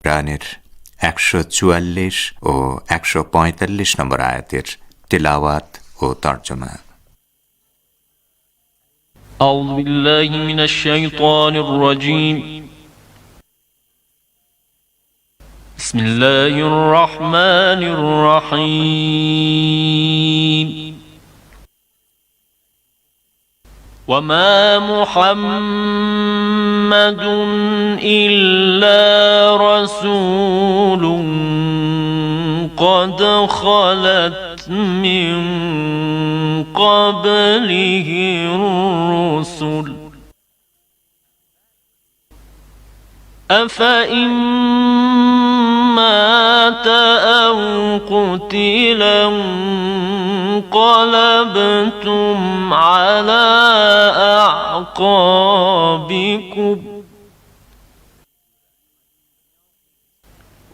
কোরআনের ১৪৪ ও ১৪৫ নম্বর আয়াতের তিলাওয়াত ও তর্জমা। أعوذ بالله من الشيطان الرجيم. بسم الله الرحمن الرحيم. وما محمد إلا رسول قد خلت من قبله الرسل أفإن مات أو قتلا انقلبتم على أعقابكم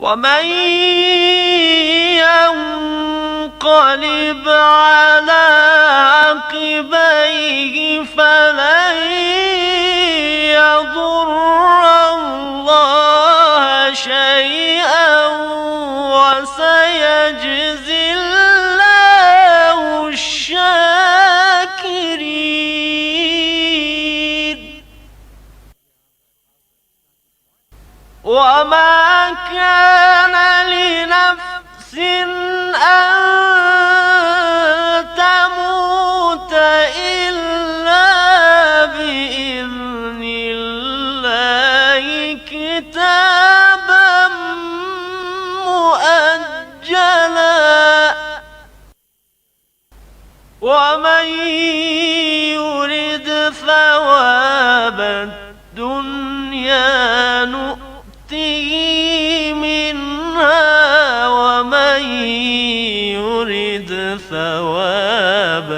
ومن ينقلب على عقبيه فلن يضر الله شيئا وسيجزي الله الشاكرين. وما كان لنفس أن تموت إلا بإذن الله كتابا مؤجلا ومن يرد ثواب الدنيا نؤته منها ومن يرد ثواب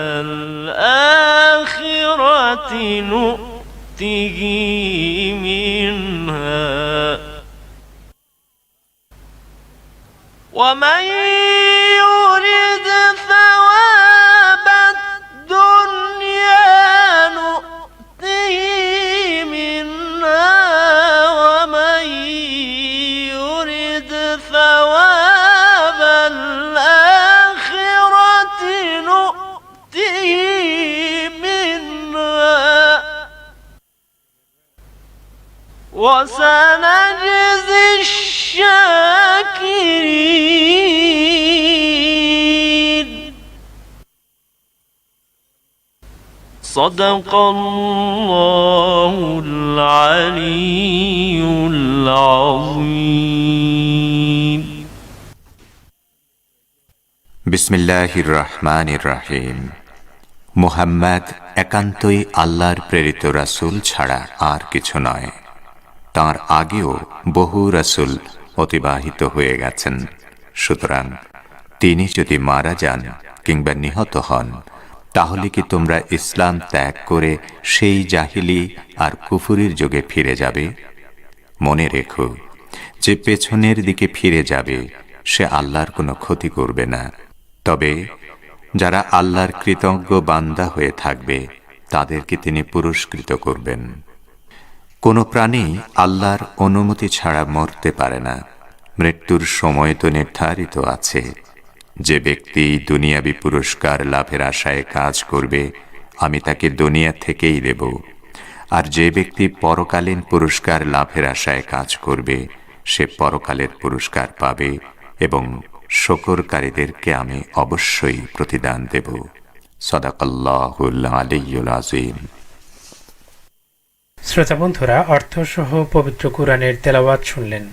الآخرة نؤته منها ومن يرد ثواب الدنيا نؤته منها ومن يرد ثواب الآخرة نؤته منها وسنجزي الشاكرين. صدق الله العلي العظيم. বিসমিল্লাহির রহমানির রহিম। মুহাম্মদ একান্তই আল্লাহর প্রেরিত রাসূল ছাড়া আর কিছু নয়। তাঁর আগেও বহু রাসূল অতিবাহিত হয়ে গেছেন। সুতরাং তিনি যদি মারা যান কিংবা নিহত হন, তাহলে কি তোমরা ইসলাম ত্যাগ করে সেই জাহিলি আর কুফুরির যুগে ফিরে যাবে? মনে রেখো, যে পেছনের দিকে ফিরে যাবে সে আল্লাহর কোনো ক্ষতি করবে না। তবে যারা আল্লাহর কৃতজ্ঞ বান্দা হয়ে থাকবে তাদেরকে তিনি পুরস্কৃত করবেন। কোনো প্রাণী আল্লাহর অনুমতি ছাড়া মরতে পারে না। মৃত্যুর সময় তো নির্ধারিত আছে। যে ব্যক্তি দুনিয়াবি পুরস্কার লাভের আশায় কাজ করবে, আমি তাকে দুনিয়া থেকেই দেব। আর যে ব্যক্তি পরকালীন পুরস্কার লাভের আশায় কাজ করবে, সে পরকালের পুরস্কার পাবে এবং শুকরকারীদেরকে আমি অবশ্যই প্রতিদান দেব। সাদাকাল্লাহুল আলিয়্যুল আযীম। শ্রোতা বন্ধুরা, অর্থসহ পবিত্র কুরআনের তেলাওয়াত শুনলেন।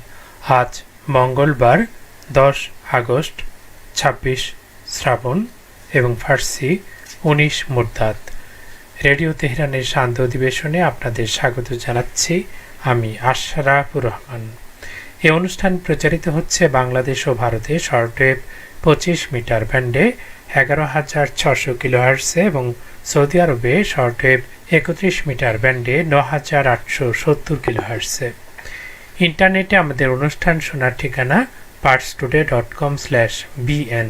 আজ মঙ্গলবার 10 আগস্ট, 26 শ্রাবণ এবং ফার্সি 19 মুরতাদ। রেডিও তেহরানের শান্ত অধিবেশনে আপনাদের স্বাগত জানাচ্ছি আমি আশরাফুর রহমান। এই অনুষ্ঠান প্রচারিত হচ্ছে বাংলাদেশ ও ভারতে শর্টওয়েভ 25 মিটার ব্যান্ডে 11,600 কিলোহার্টসে এবং সৌদি আরবে শর্টওয়েভ 31 মিটার ব্যান্ডে 9,870 কিলোহার্টসে। ইন্টারনেটে আমাদের অনুষ্ঠান শোনার ঠিকানা parstoday.com/bn।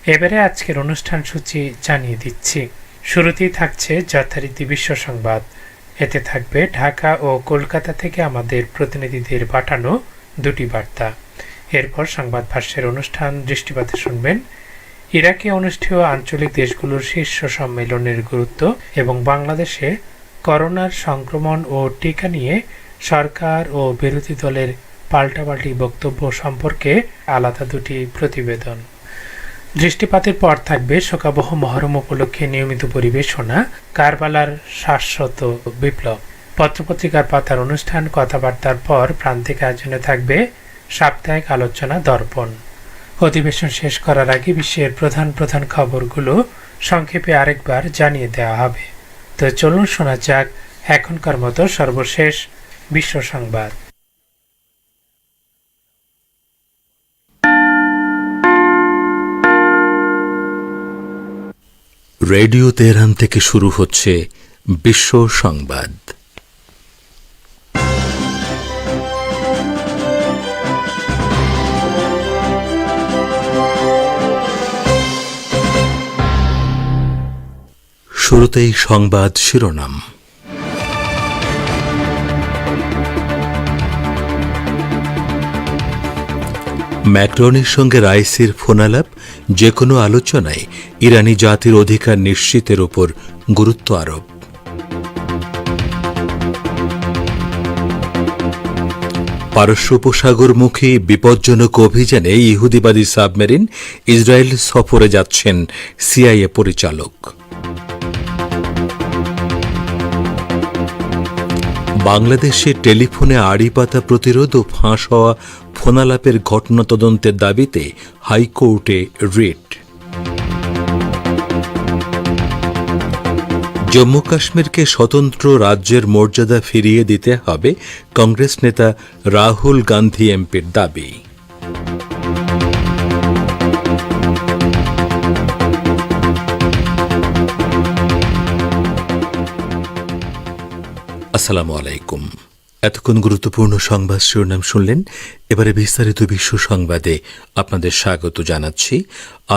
এবারে আজকের অনুষ্ঠান সূচি জানিয়ে দিচ্ছি। শুরুতেই থাকছে যথারীতি বিশ্ব সংবাদ। এতে থাকবে ঢাকা ও কলকাতা থেকে আমাদের প্রতিনিধিদের পাঠানো দুটি বার্তা। এরপর সংবাদ ভাষ্যের অনুষ্ঠান দৃষ্টিপাতে শুনবেন ইরাকে অনুষ্ঠেয় আঞ্চলিক দেশগুলোর শীর্ষ সম্মেলনের গুরুত্ব এবং বাংলাদেশে করোনার সংক্রমণ ও টিকা নিয়ে সরকার ও বিরোধী দলের পাল্টাপাল্টি বক্তব্য সম্পর্কে আলাদা দুটি প্রতিবেদন। দৃষ্টিপাতের পর থাকবে শোকাবহ মহরম উপলক্ষে নিয়মিত পরিবেশনা কারবালার শাশ্বত বিপ্লব। পত্রপত্রিকার পাতার অনুষ্ঠান কথাবার্তার পর প্রান্তিক আয়োজনে থাকবে সাপ্তাহিক আলোচনা দর্পণ। অধিবেশন শেষ করার আগে বিশ্বের প্রধান প্রধান খবরগুলো সংক্ষেপে আরেকবার জানিয়ে দেওয়া হবে। তো চলুন শোনা যাক এখনকার মতো সর্বশেষ বিশ্ব সংবাদ। রেডিও তেহরান থেকে শুরু হচ্ছে বিশ্ব সংবাদ। শুরুতেই সংবাদ শিরোনাম। ম্যাক্রনের সঙ্গে রাইসির ফোনালাপ, যে কোনো আলোচনায় ইরানি জাতির অধিকার নিশ্চিতের উপর গুরুত্ব আরোপ। পারস্য উপসাগরমুখী বিপজ্জনক অভিযানে ইহুদিবাদী সাবমেরিন ইসরায়েল সফরে যাচ্ছেন সিআইএ পরিচালক। বাংলাদেশে টেলিফোনে আড়িপাতা প্রতিরোধ ও ফাঁস হওয়া ফোনালাপের ঘটনা তদন্তের দাবিতে হাইকোর্টে রিট। জম্মু কাশ্মীরকে স্বতন্ত্র রাজ্যের মর্যাদা ফিরিয়ে দিতে হবে কংগ্রেস নেতা রাহুল গান্ধী এমপির দাবি। আসসালামু আলাইকুম। এতক্ষণ গুরুত্বপূর্ণ সংবাদ শিরোনাম শুনলেন। এবারে বিস্তারিত বিশ্ব সংবাদে আপনাদের স্বাগত জানাচ্ছি।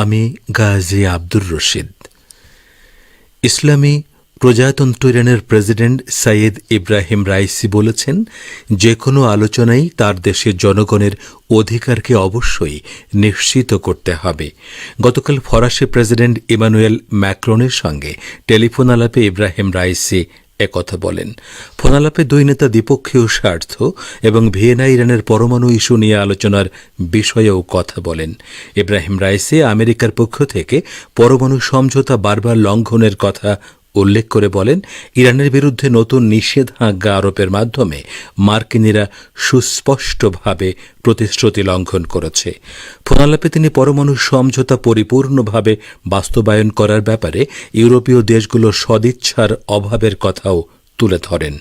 আমি গাজী আব্দুর রশিদ। ইসলামী প্রজাতন্ত্র ইরানের প্রেসিডেন্ট সাইয়েদ ইব্রাহিম রাইসি বলেছেন, যে কোনো আলোচনায় তার দেশের জনগণের অধিকারকে অবশ্যই নিশ্চিত করতে হবে। গতকাল ফরাসি প্রেসিডেন্ট ইমানুয়েল ম্যাক্রনের সঙ্গে টেলিফোন আলাপে ইব্রাহিম রাইসি একথা বলেন। ফোনালাপে দুই নেতা দ্বিপক্ষীয় স্বার্থ এবং ভিয়েনা ইরানের পরমাণু ইস্যু নিয়ে আলোচনার বিষয়েও কথা বলেন। ইব্রাহিম রাইসি আমেরিকার পক্ষ থেকে পরমাণু সমঝোতা বারবার লঙ্ঘনের কথা উল্লেখ করে বলেন, ইরানের বিরুদ্ধে নতুন নিষেধাজ্ঞা আরোপের মাধ্যমে মার্কিনীরা সুস্পষ্টভাবে প্রতিশ্রুতি লঙ্ঘন করেছে। ফোনালাপে তিনি পরমাণু সমঝোতা পরিপূর্ণভাবে বাস্তবায়ন করার ব্যাপারে ইউরোপীয় দেশগুলোর সদিচ্ছার অভাবের কথাও তুলে ধরেন।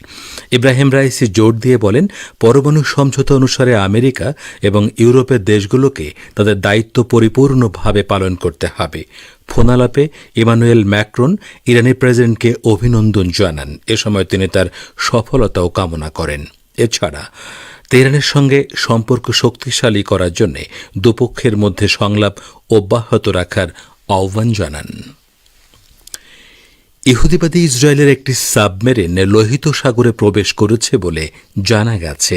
ইব্রাহিম রাইসি জোর দিয়ে বলেন, পরমাণু সমঝোতা অনুসারে আমেরিকা এবং ইউরোপের দেশগুলোকে তাদের দায়িত্ব পরিপূর্ণভাবে পালন করতে হবে। ফোনালাপে ইমানুয়েল ম্যাক্রন ইরানি প্রেসিডেন্টকে অভিনন্দন জানান। এ সময় তিনি তার সফলতাও কামনা করেন। এছাড়া তেহরানের সঙ্গে সম্পর্ক শক্তিশালী করার জন্য দুপক্ষের মধ্যে সংলাপ অব্যাহত রাখার আহ্বান জানান। ইহুদিবাদী ইসরায়েলের একটি সাবমেরিন লোহিত সাগরে প্রবেশ করেছে বলে জানা গেছে।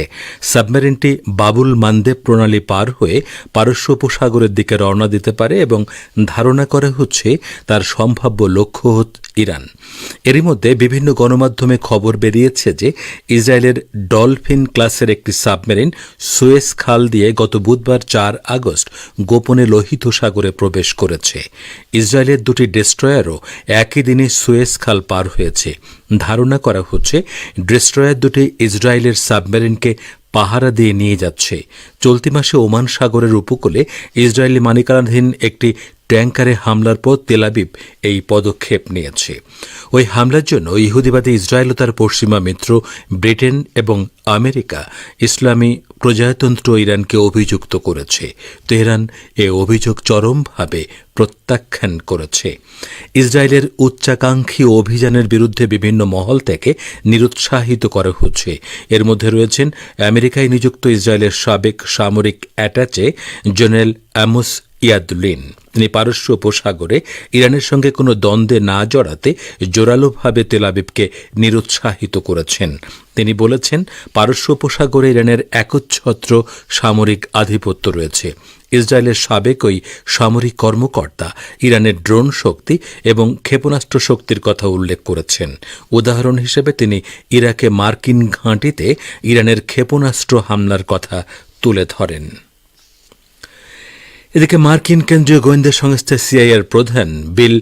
সাবমেরিনটি বাবুল মানদেব প্রণালী পার হয়ে পারস্য উপসাগরের দিকে রওনা দিতে পারে এবং ধারণা করা হচ্ছে তার সম্ভাব্য লক্ষ্য ইরান। এরই মধ্যে বিভিন্ন গণমাধ্যমে খবর বেরিয়েছে যে ইসরায়েলের ডলফিন ক্লাসের একটি সাবমেরিন সুয়েজ খাল দিয়ে গত বুধবার ৪ আগস্ট গোপনে লোহিত সাগরে প্রবেশ করেছে। ইসরায়েলের দুটি ডেস্ট্রয়ারও একই দিনে সুয়েজ খাল পার হয়েছে। ধারণা করা হচ্ছে ডেস্ট্রয়ার দুটি ইসরায়েলের সাবমেরিনকে পাহারা দিয়ে নিয়ে যাচ্ছে। চলতি মাসে ওমান সাগরের উপকূলে ইসরায়েলি মালিকানাধীন একটি ট্যাঙ্কারে হামলার পর তেল আবিব এই পদক্ষেপ নিয়েছে। ওই হামলার জন্য ইহুদিবাদী ইসরায়েল ও তার পশ্চিমা মিত্র ব্রিটেন এবং আমেরিকা ইসলামী প্রজাতন্ত্র ইরানকে অভিযুক্ত করেছে। তেহরান এ অভিযোগ চরমভাবে প্রত্যাখ্যান করেছে। ইসরায়েলের উচ্চাকাঙ্ক্ষী অভিযানের বিরুদ্ধে বিভিন্ন মহল থেকে নিরুৎসাহিত করা হচ্ছে। এর মধ্যে রয়েছেন আমেরিকায় নিযুক্ত ইসরায়েলের সাবেক সামরিক অ্যাটাচে জেনারেল অ্যামোস ইয়াদুলিন। তিনি পারস্য উপসাগরে ইরানের সঙ্গে কোনো দ্বন্দ্বে না জড়াতে জোরালোভাবে তেল আবিবকে নিরুৎসাহিত করেছেন। তিনি বলেছেন, পারস্য উপসাগরে ইরানের একচ্ছত্র সামরিক আধিপত্য রয়েছে। ইসরায়েলের সাবেক ওই সামরিক কর্মকর্তা ইরানের ড্রোন শক্তি এবং ক্ষেপণাস্ত্র শক্তির কথা উল্লেখ করেছেন। উদাহরণ হিসেবে তিনি ইরাকে মার্কিন ঘাঁটিতে ইরানের ক্ষেপণাস্ত্র হামলার কথা তুলে ধরেন। এদিকে মার্কিন কেন্দ্রীয় গোয়েন্দা সংস্থা সিআইএর প্রধান বিল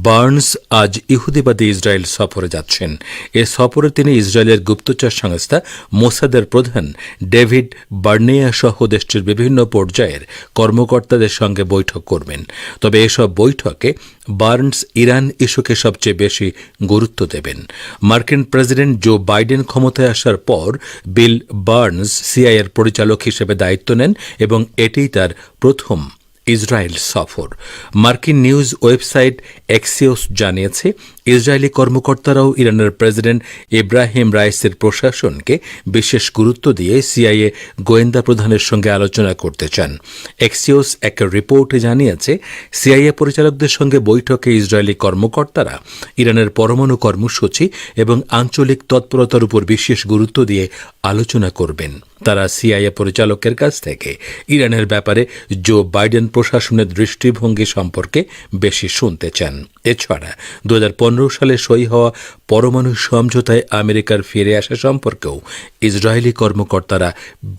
বার্নস আজ ইহুদিবাদী ইসরায়েল সফরে যাচ্ছেন। এ সফরে তিনি ইসরায়েলের গুপ্তচর সংস্থা মোসাদের প্রধান ডেভিড বার্নেয়া সহ দেশটির বিভিন্ন পর্যায়ের কর্মকর্তাদের সঙ্গে বৈঠক করবেন। তবে এসব বৈঠকে বার্নস ইরান ইস্যুকে সবচেয়ে বেশি গুরুত্ব দেবেন। মার্কিন প্রেসিডেন্ট জো বাইডেন ক্ষমতায় আসার পর বিল বার্নস সিআইএর পরিচালক হিসেবে দায়িত্ব নেন এবং এটিই তার প্রথম ইসরায়েল সফর। মার্কিন নিউজ ওয়েবসাইট এক্সিওস জানিয়েছে, ইসরায়েলি কর্মকর্তারাও ইরানের প্রেসিডেন্ট ইব্রাহিম রাইসের প্রশাসনকে বিশেষ গুরুত্ব দিয়ে সিআইএ গোয়েন্দা প্রধানের সঙ্গে আলোচনা করতে চান। এক্সিওস এক রিপোর্টে জানিয়েছে, সিআইএ পরিচালকদের সঙ্গে বৈঠকে ইসরায়েলি কর্মকর্তারা ইরানের পরমাণু কর্মসূচি এবং আঞ্চলিক তৎপরতার উপর বিশেষ গুরুত্ব দিয়ে আলোচনা করবেন। তারা সিআইএ পরিচালকের কাছ থেকে ইরানের ব্যাপারে জো বাইডেন প্রশাসনের দৃষ্টিভঙ্গি সম্পর্কে বেশি শুনতে চান। এছাড়া 2015 সালে সই হওয়া পরমাণু সমঝোতায় আমেরিকার ফিরে আসা সম্পর্কেও ইসরায়েলি কর্মকর্তারা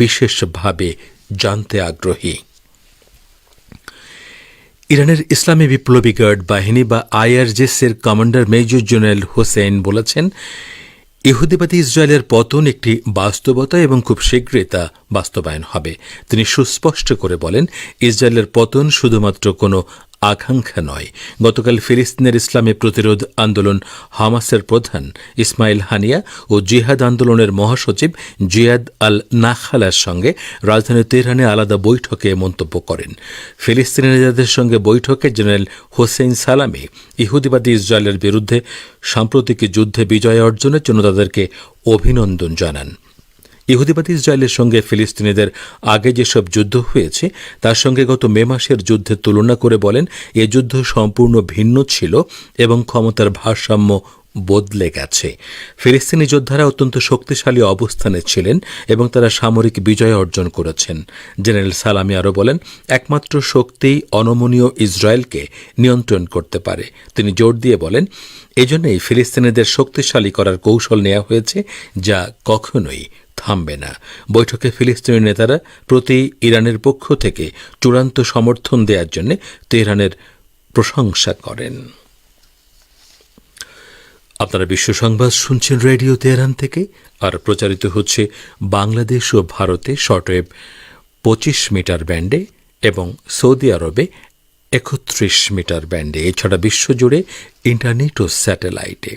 বিশেষভাবে জানতে আগ্রহী। ইরানের ইসলামী বিপ্লবী গার্ড বাহিনী বা আইআরজিসির কমান্ডার মেজর জেনারেল হোসেইন বলেছেন, ইহুদিবাদী ইসরায়েলের পতন একটি বাস্তবতা এবং খুব শীঘ্রই তা বাস্তবায়ন হবে। তিনি সুস্পষ্ট করে বলেন, ইসরায়েলের পতন শুধুমাত্র কোনো আকাঙ্ক্ষা নয়। গতকাল ফিলিস্তিনের ইসলামী প্রতিরোধ আন্দোলন হামাসের প্রধান ইসমাইল হানিয়া ও জিহাদ আন্দোলনের মহাসচিব জিয়াদ আল নাখালার সঙ্গে রাজধানী তেহরানে আলাদা বৈঠকে মন্তব্য করেন। ফিলিস্তিনি নেতাদের সঙ্গে বৈঠকে জেনারেল হোসেইন সালামি ইহুদিবাদী ইসরায়েলের বিরুদ্ধে সাম্প্রতিক যুদ্ধে বিজয় অর্জনের জন্য তাদেরকে অভিনন্দন জানান। ইহুদিবাদী ইসরায়েলের সঙ্গে ফিলিস্তিনিদের আগে যেসব যুদ্ধ হয়েছে তার সঙ্গে গত মে মাসের যুদ্ধের তুলনা করে বলেন, এ যুদ্ধ সম্পূর্ণ ভিন্ন ছিল এবং ক্ষমতার ভারসাম্য বদলে গেছে। ফিলিস্তিনি যোদ্ধারা অত্যন্ত শক্তিশালী অবস্থানে ছিলেন এবং তারা সামরিক বিজয় অর্জন করেছেন। জেনারেল সালামি আরও বলেন, একমাত্র শক্তিই অনমনীয় ইসরায়েলকে নিয়ন্ত্রণ করতে পারে। তিনি জোর দিয়ে বলেন, এজন্যই ফিলিস্তিনিদের শক্তিশালী করার কৌশল নেওয়া হয়েছে, যা কখনোই থামবে না। বৈঠকে ফিলিস্তিনি নেতারা প্রতি ইরানের পক্ষ থেকে চূড়ান্ত সমর্থন দেওয়ার জন্য তেহরানের প্রশংসা করেন। আপনারা বিশ্ব সংবাদ শুনছেন রেডিও তেহরান থেকে, আর প্রচারিত হচ্ছে বাংলাদেশ ও ভারতে শর্টওয়েভ 25 মিটার ব্যান্ডে এবং সৌদি আরবে 31 মিটার ব্যান্ডে, এছাড়া বিশ্বজুড়ে ইন্টারনেট ও স্যাটেলাইটে।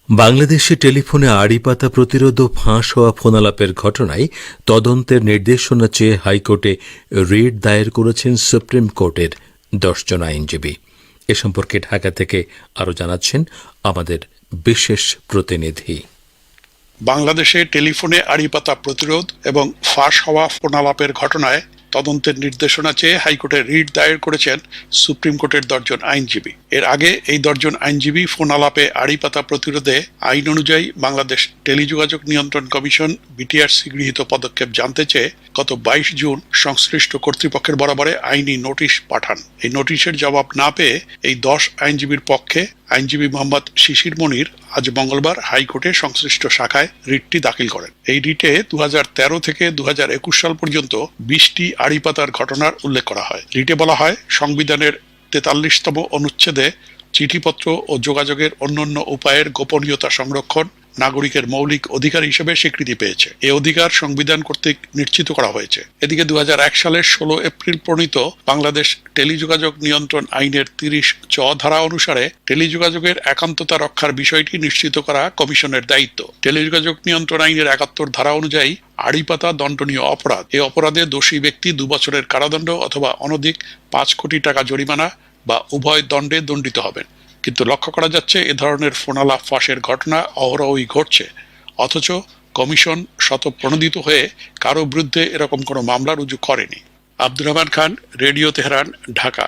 বাংলাদেশে টেলিফোনে আড়িপাতা প্রতিরোধ ও ফাঁস হওয়া ফোনালাপের ঘটনায় তদন্তের নির্দেশনা চেয়ে হাইকোর্টে রিট দায়ের করেছেন সুপ্রিম কোর্টের 10 জন আইনজীবী। এ সম্পর্কে ঢাকা থেকে আরও জানাচ্ছেন আমাদের বিশেষ প্রতিনিধি। বাংলাদেশে টেলিফোনে আড়িপাতা প্রতিরোধ এবং ফাঁস হওয়া ফোনালাপের ঘটনায় তদন্তের নির্দেশনা চেয়ে হাইকোর্টে রিট দায়ের করেছেন সুপ্রিম কোর্টের 10 জন আইনজীবী। এর আগে এই 10 জন আইনজীবী ফোনালাপে আড়িপাতা প্রতিরোধে আইন অনুযায়ী বাংলাদেশ টেলিযোগাযোগ নিয়ন্ত্রণ কমিশন বিটিআরসি গৃহীত পদক্ষেপ জানতে চেয়ে গত 22 জুন সংশ্লিষ্ট কর্তৃপক্ষের বরাবরে আইনি নোটিশ পাঠান। এই নোটিশের জবাব না পেয়ে এই 10 আইনজীবীর পক্ষে আইনজীবী মোহাম্মদ শিশির মনির আজ মঙ্গলবার হাইকোর্টে সংশ্লিষ্ট শাখায় রিটটি দাখিল করেন। এই রিটে 2013 থেকে 2021 সাল পর্যন্ত 20টি আড়িপাতার ঘটনার উল্লেখ করা হয়। রিটে বলা হয়, সংবিধানের 43তম অনুচ্ছেদে চিঠিপত্র ও যোগাযোগের অন্যান্য উপায়ের গোপনীয়তা সংরক্ষণ নাগরিকের মৌলিক অধিকার হিসেবে স্বীকৃতি পেয়েছে। এই অধিকার সংবিধান কর্তৃক নিশ্চিত করা হয়েছে। এদিকে 2001 সালের 16 এপ্রিল প্রণীত বাংলাদেশ টেলিযোগাযোগ নিয়ন্ত্রণ আইনের 30 ধারা অনুসারে টেলিযোগাযোগের একান্ততা রক্ষার বিষয়টি নিশ্চিত করা কমিশনের দায়িত্ব। টেলিযোগাযোগ নিয়ন্ত্রণ আইনের 71 ধারা অনুযায়ী আড়িপাতা দণ্ডনীয় অপরাধ। এই অপরাধে দোষী ব্যক্তি 2 বছরের কারাদণ্ড অথবা অনধিক 5 কোটি টাকা জরিমানা বা উভয় দণ্ডে দণ্ডিত হবেন। কিন্তু লক্ষ্য করা যাচ্ছে, এ ধরনের ফোনালাপ ফাঁসের ঘটনা অহরহই ঘটছে, অথচ কমিশন শতপ্রণোদিত হয়ে কারো বিরুদ্ধে এরকম কোনো মামলা রুজু করেনি। Abdur Rahman Khan, radio Tehran, Dhaka.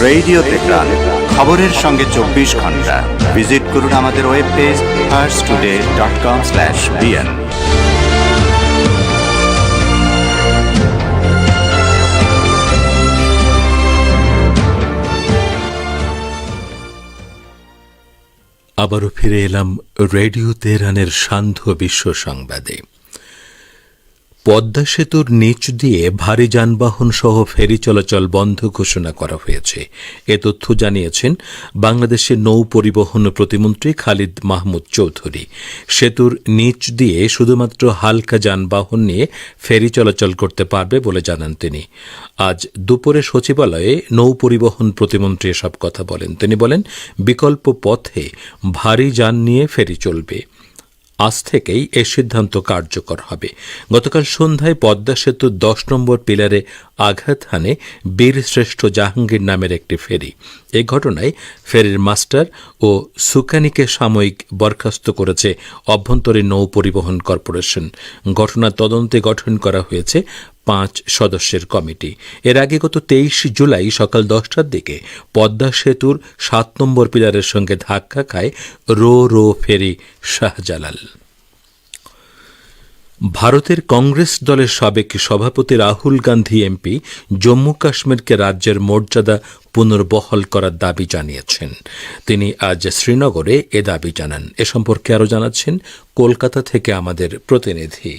Radio Tehran, খবরের সঙ্গে 24 ঘন্টা। ভিজিট করুন আমাদের ওয়েব পেজ farstoday.com/bn। আবারও ফিরে এলাম রেডিও তেহরানের সান্ধ্য বিশ্ব সংবাদে। পদ্মা সেতুর নিচ দিয়ে ভারী যানবাহন সহ ফেরি চলাচল বন্ধ ঘোষণা করা হয়েছে। এ তথ্য জানিয়েছেন বাংলাদেশের নৌ পরিবহন প্রতিমন্ত্রী খালিদ মাহমুদ চৌধুরী। সেতুর নিচ দিয়ে শুধুমাত্র হালকা যানবাহন নিয়ে ফেরি চলাচল করতে পারবে বলে জানান তিনি। আজ দুপুরে সচিবালয়ে নৌ পরিবহন প্রতিমন্ত্রী এসব কথা বলেন। তিনি বলেন, বিকল্প পথে ভারী যান নিয়ে ফেরি চলবে। আজ থেকেই এ সিদ্ধান্ত কার্যকর হবে। গতকাল সন্ধ্যায় পদ্মা সেতুর 10 নম্বর পিলারে আঘাত হানে বীরশ্রেষ্ঠ জাহাঙ্গীর নামের একটি ফেরি। এ ঘটনায় ফেরির মাস্টার ও সুকানিকে সাময়িক বরখাস্ত করেছে অভ্যন্তরীণ নৌ পরিবহন কর্পোরেশন। ঘটনার তদন্তে গঠন করা হয়েছে 5 সদস্যের কমিটি। এর আগে গত 23 জুলাই সকাল 10টার দিকে পদ্মা সেতুর 7 নম্বর পিলারের সঙ্গে ধাক্কা খায় রো ফেরি শাহজালাল। ভারতের কংগ্রেস দলের সাবেক সভাপতি রাহুল গান্ধী এমপি জম্মু কাশ্মীরকে রাজ্যের মর্যাদা পুনর্বহাল করার দাবি জানিয়েছেন। তিনি আজ শ্রীনগরে এ দাবি জানান। এ সম্পর্কে আরও জানাচ্ছেন কলকাতা থেকে আমাদের প্রতিনিধি।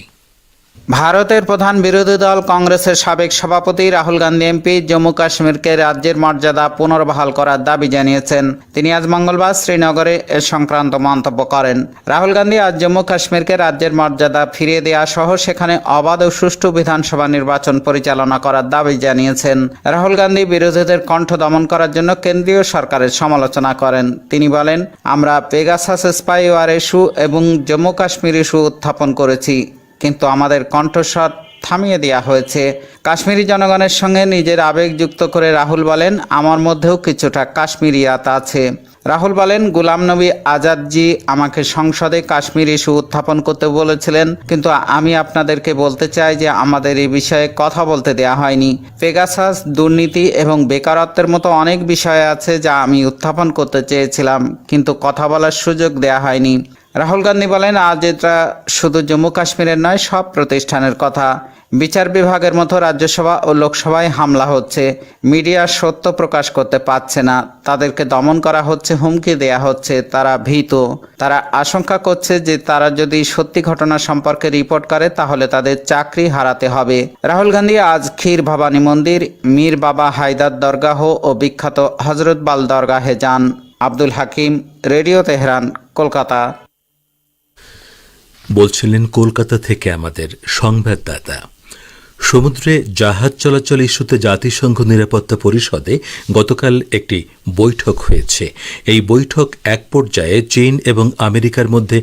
ভারতের প্রধান বিরোধী দল কংগ্রেসের সাবেক সভাপতি রাহুল গান্ধী এমপি জম্মু কাশ্মীরকে রাজ্যের মর্যাদা পুনর্বহাল করার দাবি জানিয়েছেন। তিনি আজ মঙ্গলবার শ্রীনগরে এ সংক্রান্ত মন্তব্য করেন। রাহুল গান্ধী আজ জম্মু কাশ্মীরকে রাজ্যের মর্যাদা ফিরিয়ে দেওয়া সহ সেখানে অবাধ ও সুষ্ঠু বিধানসভা নির্বাচন পরিচালনা করার দাবি জানিয়েছেন। রাহুল গান্ধী বিরোধীদের কণ্ঠ দমন করার জন্য কেন্দ্রীয় সরকারের সমালোচনা করেন। তিনি বলেন, আমরা পেগাসাস স্পাইওয়ার ইস্যু এবং জম্মু কাশ্মীর ইস্যু উত্থাপন করেছি, কিন্তু আমাদের কণ্ঠস্বর থামিয়ে দেওয়া হয়েছে। কাশ্মীরি জনগণের সঙ্গে নিজের আবেগ যুক্ত করে রাহুল বলেন, আমার মধ্যেও কিছুটা কাশ্মীরিয়াত আছে। রাহুল বলেন, গুলাম নবী আজাদজি আমাকে সংসদে কাশ্মীর ইস্যু উত্থাপন করতে বলেছিলেন, কিন্তু আমি আপনাদেরকে বলতে চাই যে আমাদের এই বিষয়ে কথা বলতে দেওয়া হয়নি। পেগাসাস, দুর্নীতি এবং বেকারত্বের মতো অনেক বিষয় আছে যা আমি উত্থাপন করতে চেয়েছিলাম, কিন্তু কথা বলার সুযোগ দেওয়া হয়নি। রাহুল গান্ধী বলেন, আজ এটা শুধু জম্মু কাশ্মীরের নয়, সব প্রতিষ্ঠানের কথা। বিচার বিভাগের মতো রাজ্যসভা ও লোকসভায় হামলা হচ্ছে, মিডিয়া সত্য প্রকাশ করতে পারছে না, তাদেরকে দমন করা হচ্ছে, হুমকি দেয়া হচ্ছে, তারা ভীত, তারা আশঙ্কা করছে যে তারা যদি সত্যি ঘটনা সম্পর্কে রিপোর্ট করে তাহলে তাদের চাকরি হারাতে হবে। রাহুল গান্ধী আজ ক্ষীর ভবানী মন্দির, মীর বাবা হায়দার দরগাহ ও বিখ্যাত হজরত বাল দরগাহে যান। Abdul Hakim, radio Tehran, Kolkata. বলছিলেন কলকাতা থেকে আমাদের সংবাদদাতা। সমুদ্রে জাহাজ চলাচল ইস্যুতে জাতিসংঘ নিরাপত্তা পরিষদে গতকাল একটি বৈঠক হয়েছে। এই বৈঠক এক পর্যায়ে চীন এবং আমেরিকার মধ্যে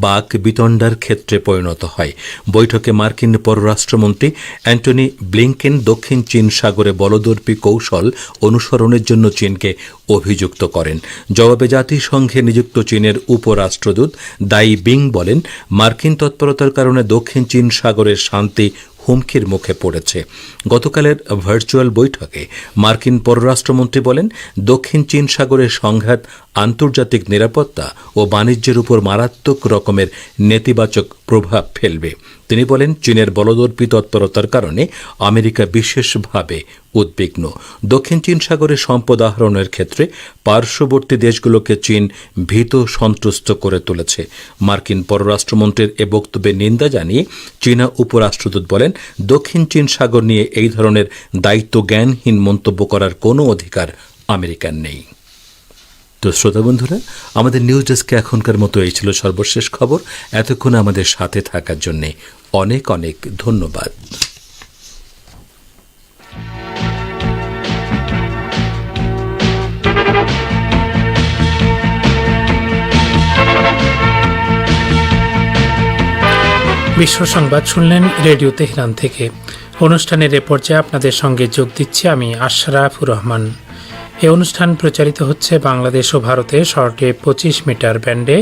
বাক বিতণ্ডার ক্ষেত্রে পরিণত হয়। বৈঠকে মার্কিন পররাষ্ট্রমন্ত্রী অ্যান্টনি ব্লিংকেন দক্ষিণ চীন সাগরে বলদর্পী কৌশল অনুসরণের জন্য চীনকে অভিযুক্ত করেন। জবাবে জাতিসংঘে নিযুক্ত চীনের উপরাষ্ট্রদূত দাই বিং বলেন, মার্কিন তৎপরতার কারণে দক্ষিণ চীন সাগরের শান্তি হুমকির মুখে পড়েছে। গতকালের ভার্চুয়াল বৈঠকে মার্কিন পররাষ্ট্রমন্ত্রী বলেন, দক্ষিণ চীন সাগরের সংঘাত আন্তর্জাতিক নিরাপত্তা ও বাণিজ্যের উপর মারাত্মক রকমের নেতিবাচক প্রভাব ফেলবে। তিনি বলেন, চীনের বলদর্পী তৎপরতার কারণে আমেরিকা বিশেষভাবে উদ্বিগ্ন। দক্ষিণ চীন সাগরে সম্পদ আহরণের ক্ষেত্রে পার্শ্ববর্তী দেশগুলোকে চীন ভীত সন্ত্রস্ত করে তুলেছে। মার্কিন পররাষ্ট্রমন্ত্রীর এ বক্তব্যে নিন্দা জানিয়ে চীনা উপরাষ্ট্রদূত বলেন, দক্ষিণ চীন সাগর নিয়ে এই ধরনের দায়িত্ব জ্ঞানহীন মন্তব্য করার কোনো অধিকার আমেরিকার নেই। তো শ্রোতা বন্ধুরা, আমাদের নিউজ ডেস্কে এখনকার মতো এই ছিল সর্বশেষ খবর। এতক্ষণ আমাদের সাথে থাকার জন্য অনেক অনেক ধন্যবাদ। বিশ্ব সংবাদ শুনলেন রেডিও তেহরান থেকে। অনুষ্ঠানের এ পর্যায়ে আপনাদের সঙ্গে যোগ দিচ্ছি আমি আশরাফুর রহমান। এই অনুষ্ঠান প্রচারিত হচ্ছে বাংলাদেশ ও ভারতে শর্টে 25 মিটার ব্যান্ডে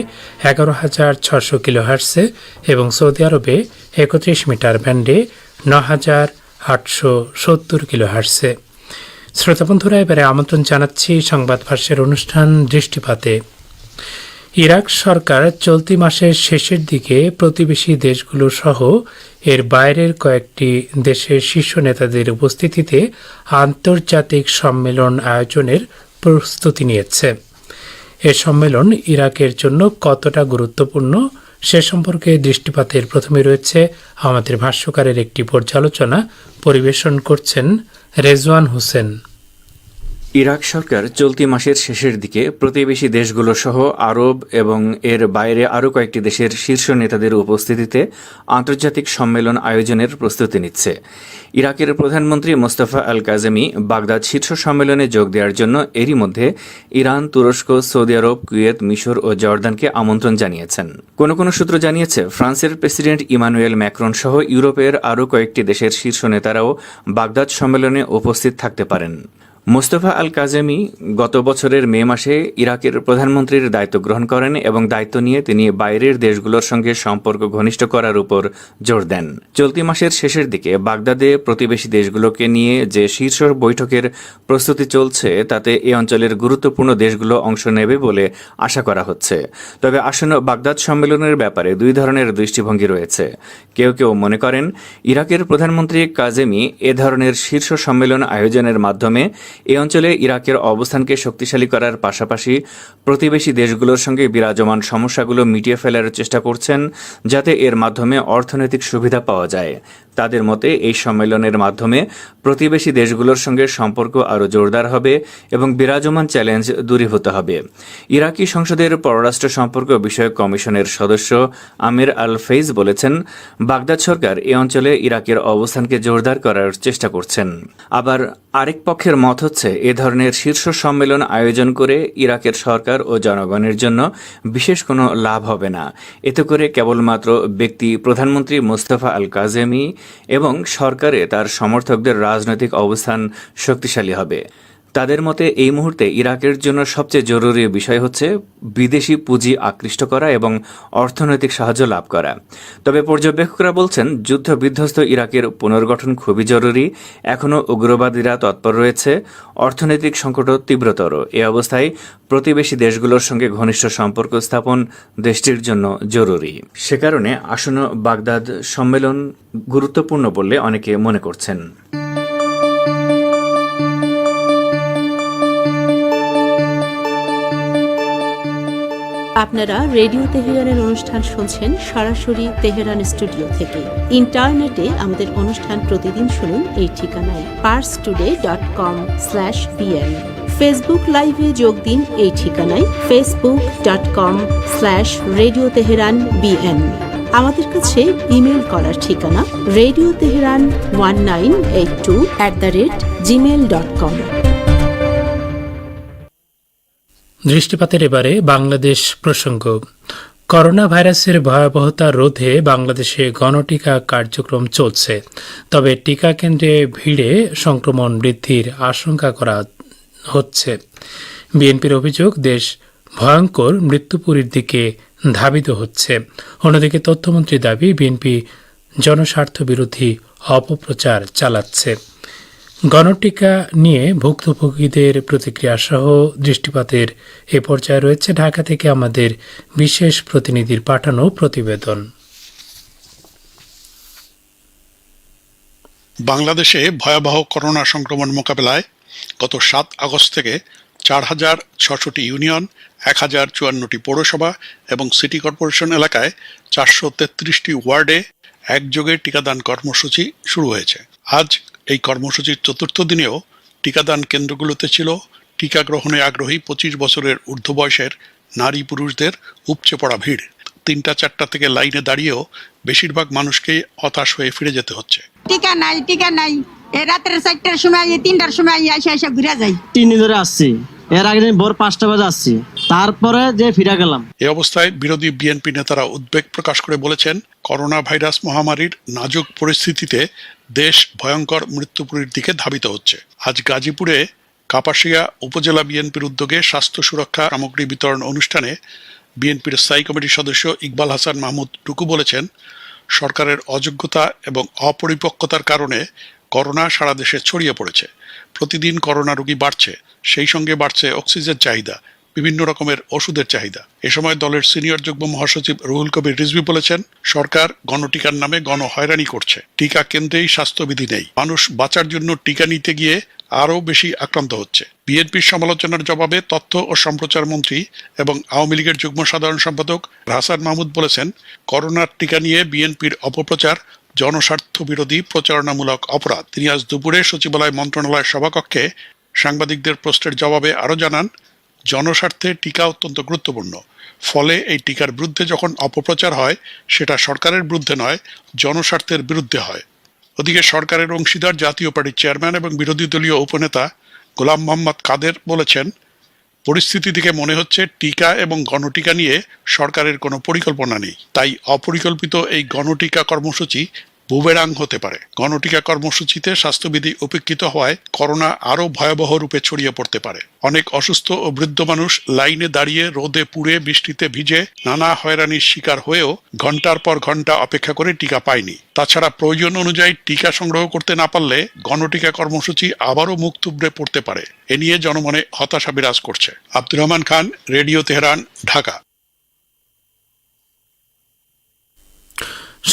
11,600 কিলোহার্টসে এবং সৌদি আরবে 31 মিটার ব্যান্ডে 9,870 কিলোহার্টসে। শ্রোতাবন্ধুরা, এবারে আমন্ত্রণ জানাচ্ছি সংবাদ ভাষ্যের অনুষ্ঠান দৃষ্টিপাতে। ইরাক সরকার চলতি মাসের শেষের দিকে প্রতিবেশী দেশগুলো সহ এর বাইরের কয়েকটি দেশের শীর্ষ নেতাদের উপস্থিতিতে আন্তর্জাতিক সম্মেলন আয়োজনের প্রস্তুতি নিয়েছে। এ সম্মেলন ইরাকের জন্য কতটা গুরুত্বপূর্ণ সে সম্পর্কে দৃষ্টিপাতের প্রথমে রয়েছে আমাদের ভাষ্যকারের একটি পর্যালোচনা, পরিবেশন করছেন রেজওয়ান হোসেন। ইরাক সরকার চলতি মাসের শেষের দিকে প্রতিবেশী দেশগুলো সহ আরব এবং এর বাইরে আরও কয়েকটি দেশের শীর্ষ নেতাদের উপস্থিতিতে আন্তর্জাতিক সম্মেলন আয়োজনের প্রস্তুতি নিচ্ছে। ইরাকের প্রধানমন্ত্রী মোস্তফা আল কাজেমি বাগদাদ শীর্ষ সম্মেলনে যোগ দেওয়ার জন্য এরই মধ্যে ইরান, তুরস্ক, সৌদি আরব, কুয়েত, মিশর ও জর্দানকে আমন্ত্রণ জানিয়েছেন। কোনো কোনো সূত্র জানিয়েছে ফ্রান্সের প্রেসিডেন্ট ইমানুয়েল ম্যাক্রন সহ ইউরোপের আরও কয়েকটি দেশের শীর্ষ নেতারাও বাগদাদ সম্মেলনে উপস্থিত থাকতে পারেন। মোস্তফা আল কাজেমি গত বছরের মে মাসে ইরাকের প্রধানমন্ত্রীর দায়িত্ব গ্রহণ করেন এবং দায়িত্ব নিয়ে তিনি বাইরের দেশগুলোর সঙ্গে সম্পর্ক ঘনিষ্ঠ করার উপর জোর দেন। চলতি মাসের শেষের দিকে বাগদাদে প্রতিবেশী দেশগুলোকে নিয়ে যে শীর্ষ বৈঠকের প্রস্তুতি চলছে তাতে এ অঞ্চলের গুরুত্বপূর্ণ দেশগুলো অংশ নেবে বলে আশা করা হচ্ছে। তবে আসন্ন বাগদাদ সম্মেলনের ব্যাপারে দুই ধরনের দৃষ্টিভঙ্গি রয়েছে। কেউ কেউ মনে করেন ইরাকের প্রধানমন্ত্রী কাজেমি এ ধরনের শীর্ষ সম্মেলন আয়োজনের মাধ্যমে এই অঞ্চলে ইরাকের অবস্থানকে শক্তিশালী করার পাশাপাশি প্রতিবেশী দেশগুলোর সঙ্গে বিরাজমান সমস্যাগুলো মিটিয়ে ফেলার চেষ্টা করছেন, যাতে এর মাধ্যমে অর্থনৈতিক সুবিধা পাওয়া যায়। তাদের মতে এই সম্মেলনের মাধ্যমে প্রতিবেশী দেশগুলোর সঙ্গে সম্পর্ক আরও জোরদার হবে এবং বিরাজমান চ্যালেঞ্জ দূরীভূত হবে। ইরাকি সংসদের পররাষ্ট্র সম্পর্ক বিষয়ক কমিশনের সদস্য আমির আল ফেইজ বলেছেন, বাগদাদ সরকার এ অঞ্চলে ইরাকের অবস্থানকে জোরদার করার চেষ্টা করছেন। আবার আরেক পক্ষের মত হচ্ছে এ ধরনের শীর্ষ সম্মেলন আয়োজন করে ইরাকের সরকার ও জনগণের জন্য বিশেষ কোনো লাভ হবে না। এতে করে কেবলমাত্র ব্যক্তি প্রধানমন্ত্রী মোস্তফা আল কাজেমি এবং সরকারে তার সমর্থকদের রাজনৈতিক অবস্থান শক্তিশালী হবে। তাদের মতে এই মুহূর্তে ইরাকের জন্য সবচেয়ে জরুরি বিষয় হচ্ছে বিদেশি পুঁজি আকৃষ্ট করা এবং অর্থনৈতিক সাহায্য লাভ করা। তবে পর্যবেক্ষকরা বলছেন যুদ্ধ বিধ্বস্ত ইরাকের পুনর্গঠন খুবই জরুরি। এখনও উগ্রবাদীরা তৎপর রয়েছে, অর্থনৈতিক সংকটও তীব্রতর। এ অবস্থায় প্রতিবেশী দেশগুলোর সঙ্গে ঘনিষ্ঠ সম্পর্ক স্থাপন দেশটির জন্য জরুরি। সে কারণে আসন্ন বাগদাদ সম্মেলন গুরুত্বপূর্ণ বলে অনেকে মনে করছেন। আপনারা রেডিও তেহরানের অনুষ্ঠান শুনছেন সরাসরি তেহরান স্টুডিও থেকে। ইন্টারনেটে আমাদের অনুষ্ঠান প্রতিদিন শুনুন এই ঠিকানায় parstoday.com/bn। ফেসবুক লাইভে যোগ দিন এই ঠিকানায় facebook.com/রেডিও তেহরান bn। আমাদের কাছে ইমেল করার ঠিকানা radioteheran1982@gmail.com। দৃষ্টিপাতের এবারে বাংলাদেশ প্রসঙ্গ। করোনা ভাইরাসের ভয়াবহতা রোধে বাংলাদেশে গণটিকা কার্যক্রম চলছে, তবে টিকা কেন্দ্রে ভিড়ে সংক্রমণ বৃদ্ধির আশঙ্কা করা হচ্ছে। বিএনপির অভিযোগ দেশ ভয়ঙ্কর মৃত্যুপুরীর দিকে ধাবিত হচ্ছে। অন্যদিকে তথ্যমন্ত্রীর দাবি বিএনপি জনস্বার্থ বিরোধী অপপ্রচার চালাচ্ছে। গণটিকা নিয়ে ভুক্তভোগীদের প্রতিক্রিয়া সহ দৃষ্টিপাতের এ পর্যায়ে রয়েছে ঢাকা থেকে আমাদের বিশেষ প্রতিনিধির পাঠানো প্রতিবেদন। বাংলাদেশে ভয়াবহ করোনা সংক্রমণ মোকাবেলায় গত 7 আগস্ট থেকে 4,600টি ইউনিয়ন, 1,054টি পৌরসভা এবং সিটি কর্পোরেশন এলাকায় 433টি ওয়ার্ডে একযোগে টিকাদান কর্মসূচি শুরু হয়েছে। আজ এই কর্মসূচির 4র্থ দিনেও টিকাদান কেন্দ্রগুলোতে ছিল টিকা গ্রহণে আগ্রহী 25 বছরের ঊর্ধ্ব বয়সের নারী পুরুষদের উপচে পড়া ভিড়। 3টা-4টা থেকে লাইনে দাঁড়িয়েও বেশিরভাগ মানুষকে হতাশ হয়ে ফিরে যেতে হচ্ছে। টিকা নাই রাতের 4টার সময় 3টার সময় এসে ঘুরে যাই। 3 দিন ধরে আসছি, এর আগে দিন ভোর 5টা বাজে আসছি, তারপরে যে ফিরে গেলাম। এই অবস্থায় বিরোধী বিএনপি নেতারা উদ্বেগ প্রকাশ করে বলেছেন, করোনা ভাইরাস মহামারীর নাজুক পরিস্থিতিতে দেশ ভয়ঙ্কর মৃত্যুপুরীর দিকে ধাবিত হচ্ছে। আজ গাজীপুরে কাপাসিয়া উপজেলা বিএনপির উদ্যোগে স্বাস্থ্য সুরক্ষা সামগ্রী বিতরণ অনুষ্ঠানে বিএনপির স্থায়ী কমিটির সদস্য ইকবাল হাসান মাহমুদ টুকু বলেছেন, সরকারের অযোগ্যতা এবং অপরিপক্কতার কারণে করোনা সারা দেশে ছড়িয়ে পড়েছে। প্রতিদিন করোনা রোগী বাড়ছে, সেই সঙ্গে বাড়ছে অক্সিজেন চাহিদা, বিভিন্ন রকমের ওষুধের চাহিদা। এ সময় দলের সিনিয়র যুগ্ম মহাসচিব রুহুল কবির রিজভী বলেছেন, সরকার গণটিকার নামে গণহয়রানি করছে। টিকা কেন্দ্রেই স্বাস্থ্যবিধি নেই, মানুষ বাঁচার জন্য টিকা নিতে গিয়ে আরও বেশি আক্রান্ত হচ্ছে। বিএনপির সমালোচনার জবাবে তথ্য ও সম্প্রচার মন্ত্রী এবং আওয়ামী লীগের যুগ্ম সাধারণ সম্পাদক হাসান মাহমুদ বলেছেন, করোনার টিকা নিয়ে বিএনপির অপপ্রচার জনস্বার্থ বিরোধী প্রচারণামূলক অপরাধ। তিনি আজ দুপুরে সচিবালয় মন্ত্রণালয়ের সভাকক্ষে সাংবাদিকদের প্রশ্নের জবাবে আরও জানান, জনস্বার্থে টিকা অত্যন্ত গুরুত্বপূর্ণ। ফলে এই টিকার বিরুদ্ধে যখন অপপ্রচার হয়, সেটা সরকারের বিরুদ্ধে নয়, জনস্বার্থের বিরুদ্ধে হয়। ওদিকে সরকারের অংশীদার জাতীয় পার্টির চেয়ারম্যান এবং বিরোধী দলীয় উপনেতা গোলাম মোহাম্মদ কাদের বলেছেন, পরিস্থিতি থেকে মনে হচ্ছে টিকা এবং গণটিকা নিয়ে সরকারের কোনো পরিকল্পনা নেই। তাই অপরিকল্পিত এই গণটিকা কর্মসূচি বুমেরাং হতে পারে। গণটিকা কর্মসূচিতে স্বাস্থ্যবিধি উপেক্ষিত হওয়ায় করোনা আরও ভয়াবহ রূপে ছড়িয়ে পড়তে পারে। অনেক অসুস্থ ও বৃদ্ধ মানুষ লাইনে দাঁড়িয়ে রোদে পুড়ে বৃষ্টিতে ভিজে নানা হয়রানির শিকার হয়েও ঘন্টার পর ঘন্টা অপেক্ষা করে টিকা পায়নি। তাছাড়া প্রয়োজন অনুযায়ী টিকা সংগ্রহ করতে না পারলে গণটিকা কর্মসূচি আবারও মুখ থুবড়ে পড়তে পারে। এ নিয়ে জনমনে হতাশা বিরাজ করছে। Abdur Rahman Khan, radio Tehran, Dhaka.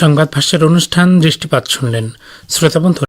সংবাদ ভাষ্যের অনুষ্ঠান দৃষ্টিপাত শুনলেন। শ্রোতা বন্ধু,